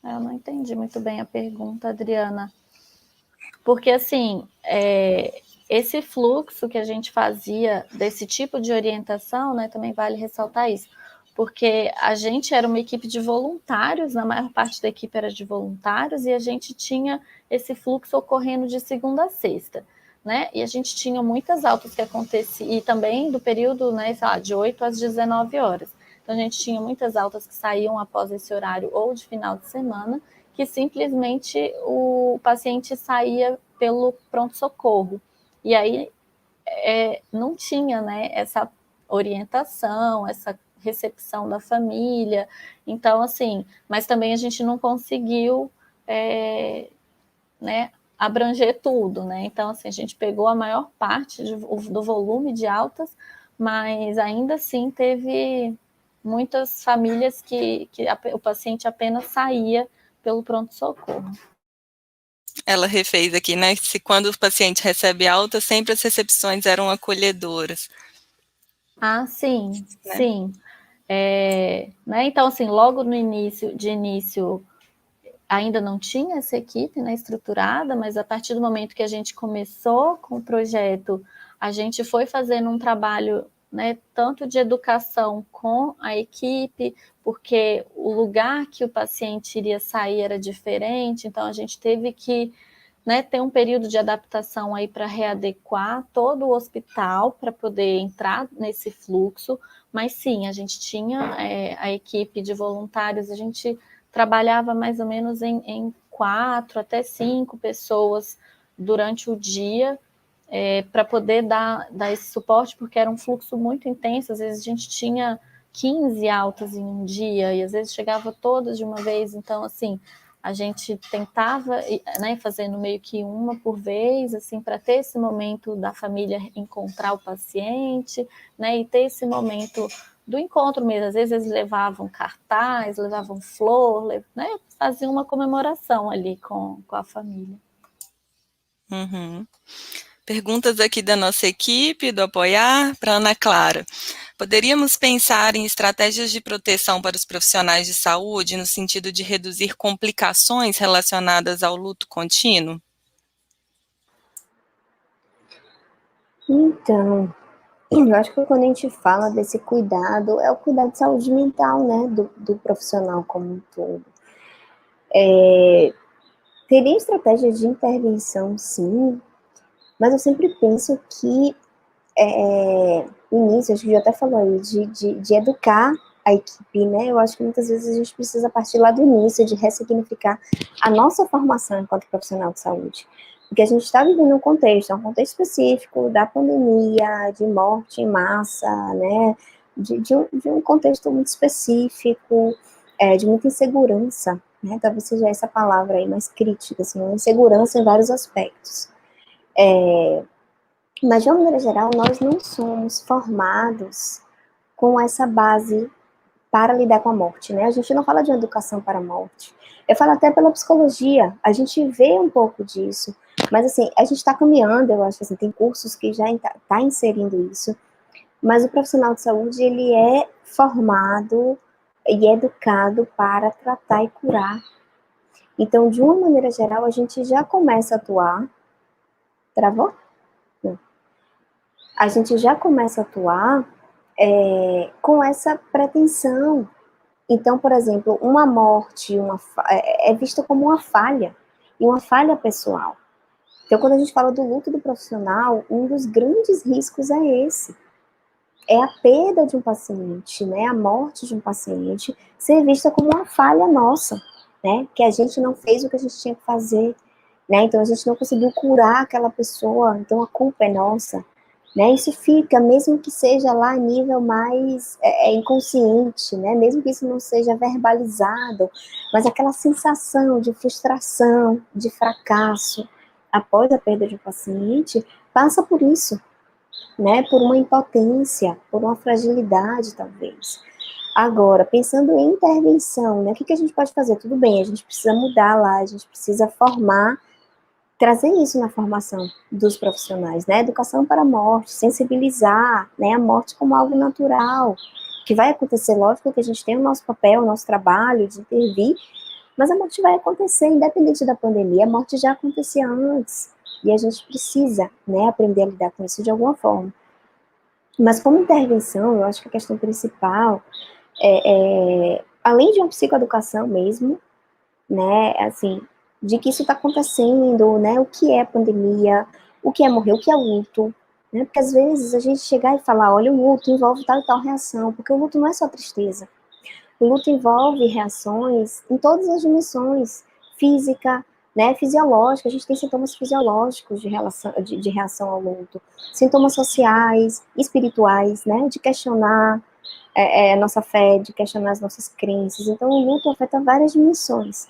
Eu não entendi muito bem a pergunta, Adriana. Porque, assim, esse fluxo que a gente fazia desse tipo de orientação, né, também vale ressaltar isso, porque a gente era uma equipe de voluntários, na maior parte da equipe era de voluntários, e a gente tinha esse fluxo ocorrendo de segunda a sexta, né, e a gente tinha muitas altas que aconteciam, e também do período, né, sei lá, de 8 às 19 horas. Então, a gente tinha muitas altas que saíam após esse horário ou de final de semana, que simplesmente o paciente saía pelo pronto-socorro. E aí não tinha, né, essa orientação, essa recepção da família. Então, assim, mas também a gente não conseguiu né, abranger tudo, né? Então, assim, a gente pegou a maior parte do volume de altas, mas ainda assim teve muitas famílias que o paciente apenas saía pelo pronto-socorro. Ela refez aqui, né? Se quando o paciente recebe alta, sempre as recepções eram acolhedoras. Ah, sim, né? sim. Né, então, assim, logo no início, ainda não tinha essa equipe, né, estruturada, mas a partir do momento que a gente começou com o projeto, a gente foi fazendo um trabalho, né, tanto de educação com a equipe, porque o lugar que o paciente iria sair era diferente, então a gente teve que, né, ter um período de adaptação aí para readequar todo o hospital para poder entrar nesse fluxo, mas sim, a gente tinha a equipe de voluntários, a gente trabalhava mais ou menos em 4 até 5 pessoas durante o dia para poder dar esse suporte, porque era um fluxo muito intenso, às vezes a gente tinha 15 altas em um dia, e às vezes chegava todas de uma vez, então assim, a gente tentava, né, fazendo meio que uma por vez, assim, para ter esse momento da família encontrar o paciente, né, e ter esse momento do encontro mesmo. Às vezes eles levavam cartaz, levavam flor, né, faziam uma comemoração ali com a família. Uhum. Perguntas aqui da nossa equipe, do Apoiar, para Ana Clara. Poderíamos pensar em estratégias de proteção para os profissionais de saúde no sentido de reduzir complicações relacionadas ao luto contínuo? Então, eu acho que quando a gente fala desse cuidado, é o cuidado de saúde mental, né, do profissional como um todo. Teria estratégias de intervenção, sim, mas eu sempre penso que início, acho que já até falou aí, de educar a equipe, né? Eu acho que muitas vezes a gente precisa partir lá do início, de ressignificar a nossa formação enquanto profissional de saúde. Porque a gente está vivendo um contexto específico da pandemia, de morte em massa, né? De um contexto muito específico, de muita insegurança, né? Talvez seja essa palavra aí mais crítica, assim, uma insegurança em vários aspectos. Mas, de uma maneira geral, nós não somos formados com essa base para lidar com a morte, né? A gente não fala de educação para a morte. Eu falo até pela psicologia, a gente vê um pouco disso, mas, assim, a gente está caminhando, eu acho, assim, tem cursos que já tá inserindo isso, mas o profissional de saúde, ele é formado e educado para tratar e curar. Então, de uma maneira geral, a gente já começa a atuar. Travou? Não. A gente já começa a atuar com essa pretensão. Então, por exemplo, uma morte é vista como uma falha, e uma falha pessoal. Então, quando a gente fala do luto do profissional, um dos grandes riscos é esse. É a perda de um paciente, né? A morte de um paciente ser vista como uma falha nossa, né? Que a gente não fez o que a gente tinha que fazer, né? Então, a gente não conseguiu curar aquela pessoa, então a culpa é nossa. né? Isso fica, mesmo que seja lá a nível mais inconsciente, né? Mesmo que isso não seja verbalizado, mas aquela sensação de frustração, de fracasso após a perda de um paciente, passa por isso, né? Por uma impotência, por uma fragilidade, talvez. Agora, pensando em intervenção, né? O que a gente pode fazer? Tudo bem, a gente precisa mudar lá, a gente precisa formar, trazer isso na formação dos profissionais, né? Educação para a morte, sensibilizar, né, a morte como algo natural, que vai acontecer, lógico que a gente tem o nosso papel, o nosso trabalho de intervir, mas a morte vai acontecer, independente da pandemia, a morte já acontecia antes, e a gente precisa, né, aprender a lidar com isso de alguma forma. Mas como intervenção, eu acho que a questão principal além de uma psicoeducação mesmo, né, assim, de que isso está acontecendo, né, o que é pandemia, o que é morrer, o que é luto, né, porque às vezes a gente chegar e falar, olha, o luto envolve tal e tal reação, porque o luto não é só tristeza, o luto envolve reações em todas as dimensões, física, né, fisiológica, a gente tem sintomas fisiológicos de reação ao luto, sintomas sociais, espirituais, né, de questionar a nossa fé, de questionar as nossas crenças, então o luto afeta várias dimensões.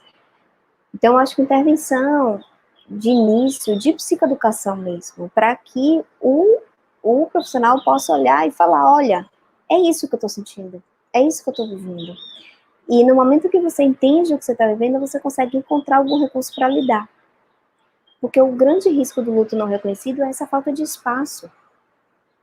Então, eu acho que intervenção de início, de psicoeducação mesmo, para que o profissional possa olhar e falar, olha, é isso que eu estou sentindo, é isso que eu estou vivendo. E no momento que você entende o que você está vivendo, você consegue encontrar algum recurso para lidar. Porque o grande risco do luto não reconhecido é essa falta de espaço.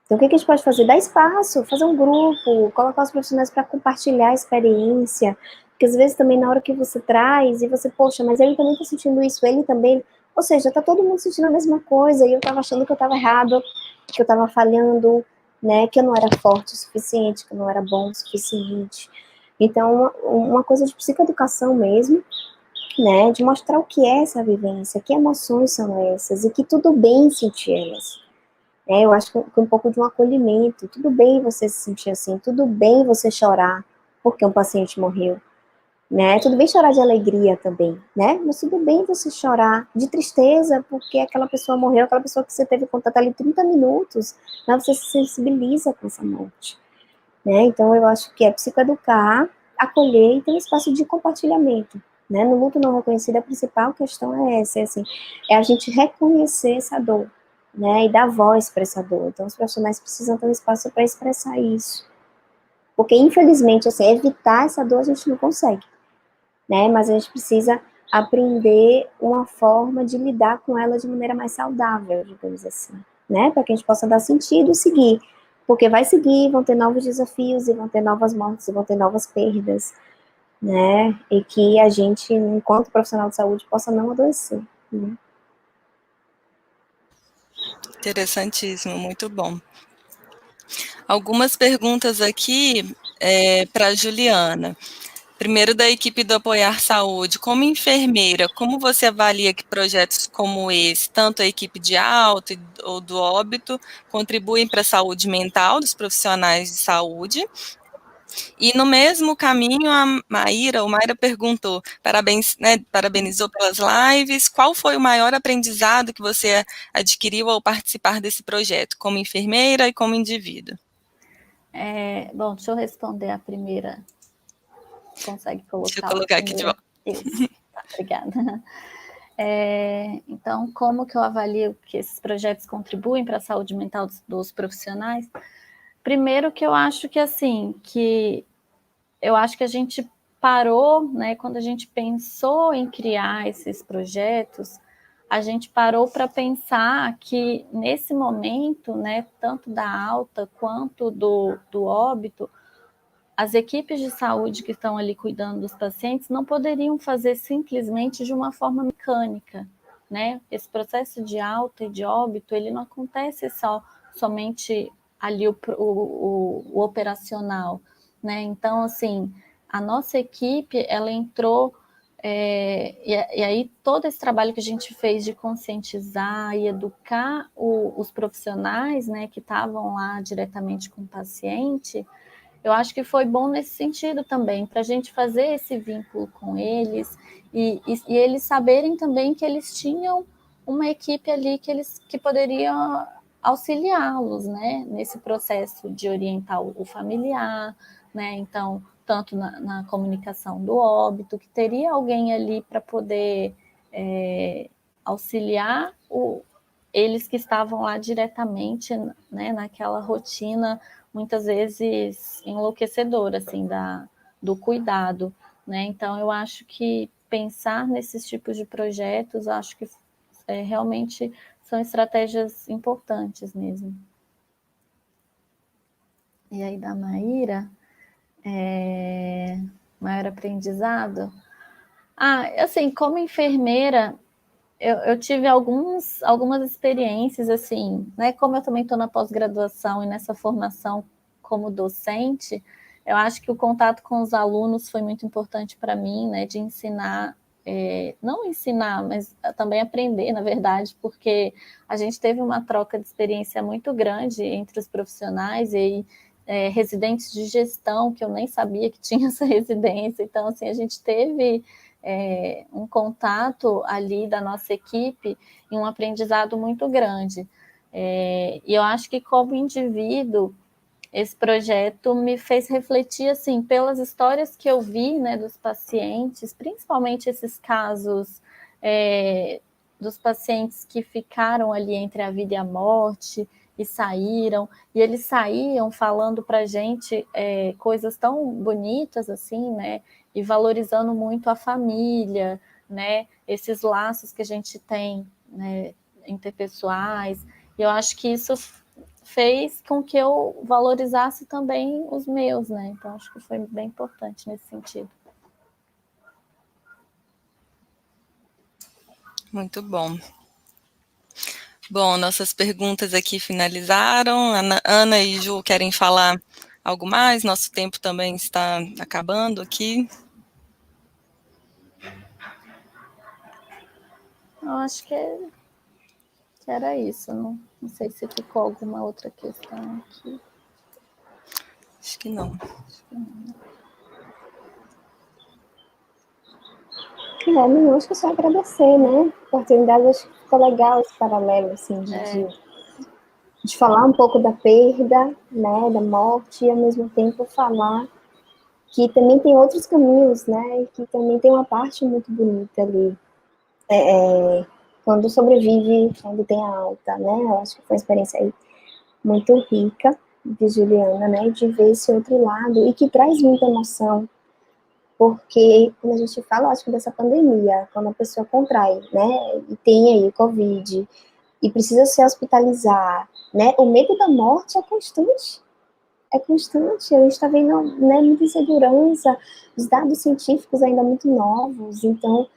Então, o que a gente pode fazer? Dar espaço, fazer um grupo, colocar os profissionais para compartilhar a experiência, porque às vezes também na hora que você traz, e você, poxa, mas ele também está sentindo isso, ele também, ou seja, está todo mundo sentindo a mesma coisa, e eu estava achando que eu estava errado, que eu estava falhando, né, que eu não era forte o suficiente, que eu não era bom o suficiente. Então, uma coisa de psicoeducação mesmo, né, de mostrar o que é essa vivência, que emoções são essas, e que tudo bem sentir elas. Eu acho que um pouco de um acolhimento. Tudo bem você se sentir assim, tudo bem você chorar porque um paciente morreu, né? Tudo bem chorar de alegria também, né? Mas tudo bem você chorar de tristeza porque aquela pessoa morreu, aquela pessoa que você teve contato ali 30 minutos, né? Você se sensibiliza com essa morte, né? Então eu acho que é psicoeducar, acolher e ter um espaço de compartilhamento, né? No luto não reconhecido, a principal questão é essa, assim, é a gente reconhecer essa dor, né, e dar voz para essa dor. Então, os profissionais precisam ter um espaço para expressar isso. Porque, infelizmente, assim, evitar essa dor a gente não consegue, né, mas a gente precisa aprender uma forma de lidar com ela de maneira mais saudável, digamos assim, né, para que a gente possa dar sentido e seguir. Porque vai seguir, vão ter novos desafios, e vão ter novas mortes, e vão ter novas perdas, né, e que a gente, enquanto profissional de saúde, possa não adoecer, né. Interessantíssimo, muito bom. Algumas perguntas aqui para a Juliana. Primeiro, da equipe do Apoiar Saúde. Como enfermeira, como você avalia que projetos como esse, tanto a equipe de alta ou do óbito, contribuem para a saúde mental dos profissionais de saúde? E no mesmo caminho, a Mayra perguntou, parabenizou pelas lives, qual foi o maior aprendizado que você adquiriu ao participar desse projeto, como enfermeira e como indivíduo? Bom, deixa eu responder a primeira. Consegue colocar? Deixa eu colocar aqui de volta. Isso, tá, obrigada. Então, como que eu avalio que esses projetos contribuem para a saúde mental dos profissionais? Primeiro que eu acho que, assim, eu acho que a gente parou, né, quando a gente pensou em criar esses projetos, a gente parou para pensar que, nesse momento, né, tanto da alta quanto do óbito, as equipes de saúde que estão ali cuidando dos pacientes não poderiam fazer simplesmente de uma forma mecânica, né? Esse processo de alta e de óbito, ele não acontece somente ali o operacional, né? Então, assim, a nossa equipe, ela entrou, e aí todo esse trabalho que a gente fez de conscientizar e educar os profissionais, né, que estavam lá diretamente com o paciente, eu acho que foi bom nesse sentido também, para a gente fazer esse vínculo com eles e eles saberem também que eles tinham uma equipe ali que poderiam auxiliá-los, né, nesse processo de orientar o familiar, né, então, tanto na comunicação do óbito, que teria alguém ali para poder auxiliar eles que estavam lá diretamente, né, naquela rotina, muitas vezes enlouquecedora, assim, do cuidado, né, então eu acho que pensar nesses tipos de projetos, acho que realmente são estratégias importantes mesmo. E aí, da Maíra, maior aprendizado? Assim, como enfermeira, eu tive algumas experiências, assim, né? Como eu também estou na pós-graduação e nessa formação como docente, eu acho que o contato com os alunos foi muito importante para mim, né? De ensinar, não ensinar, mas também aprender, na verdade, porque a gente teve uma troca de experiência muito grande entre os profissionais e residentes de gestão, que eu nem sabia que tinha essa residência. Então, assim, a gente teve um contato ali da nossa equipe e um aprendizado muito grande. E eu acho que, como indivíduo, esse projeto me fez refletir, assim, pelas histórias que eu vi, né, dos pacientes, principalmente esses casos dos pacientes que ficaram ali entre a vida e a morte e saíram, e eles saíam falando para a gente coisas tão bonitas, assim, né, e valorizando muito a família, né, esses laços que a gente tem, né, interpessoais. E eu acho que isso fez com que eu valorizasse também os meus, né? Então, acho que foi bem importante nesse sentido. Muito bom. Bom, nossas perguntas aqui finalizaram. Ana e Ju querem falar algo mais? Nosso tempo também está acabando aqui. Eu acho que era isso. Não sei se ficou alguma outra questão aqui. Acho que não. Não, acho que é só agradecer, né? A oportunidade, acho que ficou legal esse paralelo, assim, de falar um pouco da perda, né, da morte, e ao mesmo tempo falar que também tem outros caminhos, né, e que também tem uma parte muito bonita ali, quando sobrevive, quando tem a alta, né, eu acho que foi uma experiência aí muito rica de Juliana, né, de ver esse outro lado, e que traz muita emoção, porque quando a gente fala, acho que dessa pandemia, quando a pessoa contrai, né, e tem aí o Covid, e precisa se hospitalizar, né, o medo da morte é constante, a gente está vendo, né, muita insegurança, os dados científicos ainda muito novos, então,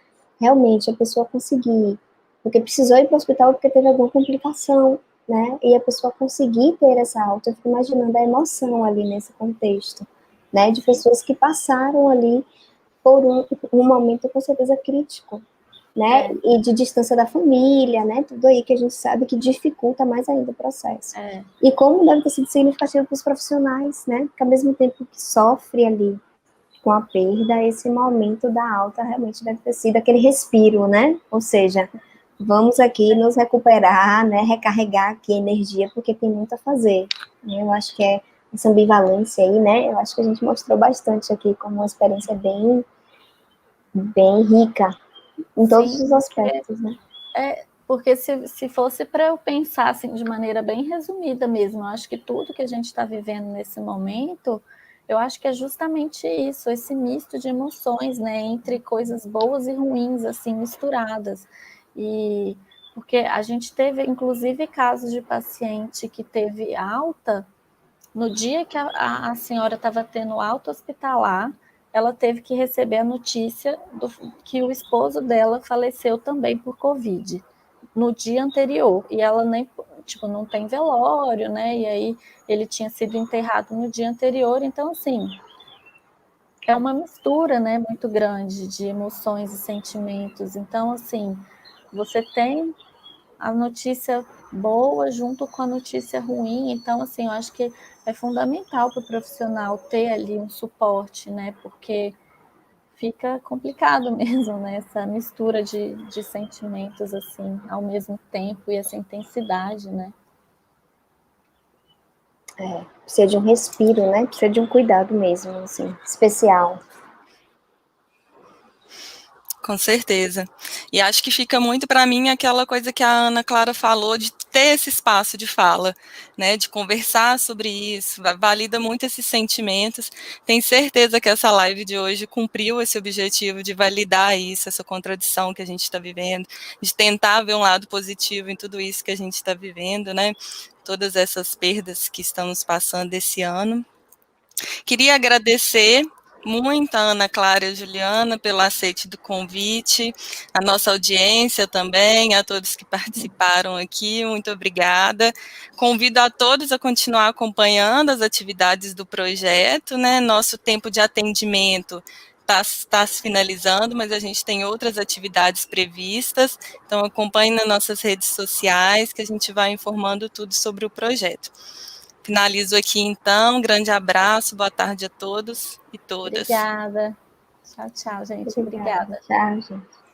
realmente, a pessoa conseguir, porque precisou ir para o hospital porque teve alguma complicação, né, e a pessoa conseguir ter essa alta, eu fico imaginando a emoção ali nesse contexto, né, de pessoas que passaram ali por um momento com certeza crítico, né, e de distância da família, né, tudo aí que a gente sabe que dificulta mais ainda o processo. E como deve ter sido significativo para os profissionais, né, porque ao mesmo tempo que sofre ali com a perda, esse momento da alta realmente deve ter sido aquele respiro, né, ou seja, vamos aqui nos recuperar, né, recarregar aqui a energia, porque tem muito a fazer, né, eu acho que é essa ambivalência aí, né, eu acho que a gente mostrou bastante aqui como uma experiência bem rica, em todos os aspectos, né? Porque se fosse para eu pensar assim, de maneira bem resumida mesmo, eu acho que tudo que a gente está vivendo nesse momento, eu acho que é justamente isso, esse misto de emoções, né, entre coisas boas e ruins, assim, misturadas. E porque a gente teve, inclusive, casos de paciente que teve alta, no dia que a senhora estava tendo alta hospitalar, ela teve que receber a notícia que o esposo dela faleceu também por Covid no dia anterior, e ela nem, tipo, não tem velório, né, e aí ele tinha sido enterrado no dia anterior, então, assim, é uma mistura, né, muito grande de emoções e sentimentos, então, assim, você tem a notícia boa junto com a notícia ruim, então, assim, eu acho que é fundamental para o profissional ter ali um suporte, né, porque fica complicado mesmo, né? Essa mistura de sentimentos, assim, ao mesmo tempo e essa intensidade, né? Precisa de um respiro, né? Precisa de um cuidado mesmo, assim, especial. Com certeza. E acho que fica muito para mim aquela coisa que a Ana Clara falou, de ter esse espaço de fala, né, de conversar sobre isso, valida muito esses sentimentos. Tenho certeza que essa live de hoje cumpriu esse objetivo de validar isso, essa contradição que a gente está vivendo, de tentar ver um lado positivo em tudo isso que a gente está vivendo, né, todas essas perdas que estamos passando esse ano. Queria agradecer muito a Ana Clara e a Juliana pelo aceite do convite, a nossa audiência também, a todos que participaram aqui, muito obrigada. Convido a todos a continuar acompanhando as atividades do projeto, né? Nosso tempo de atendimento está se finalizando, mas a gente tem outras atividades previstas, então acompanhe nas nossas redes sociais, que a gente vai informando tudo sobre o projeto. Finalizo aqui, então. Um grande abraço, boa tarde a todos e todas. Obrigada. Tchau, tchau, gente. Obrigada. Tchau, gente.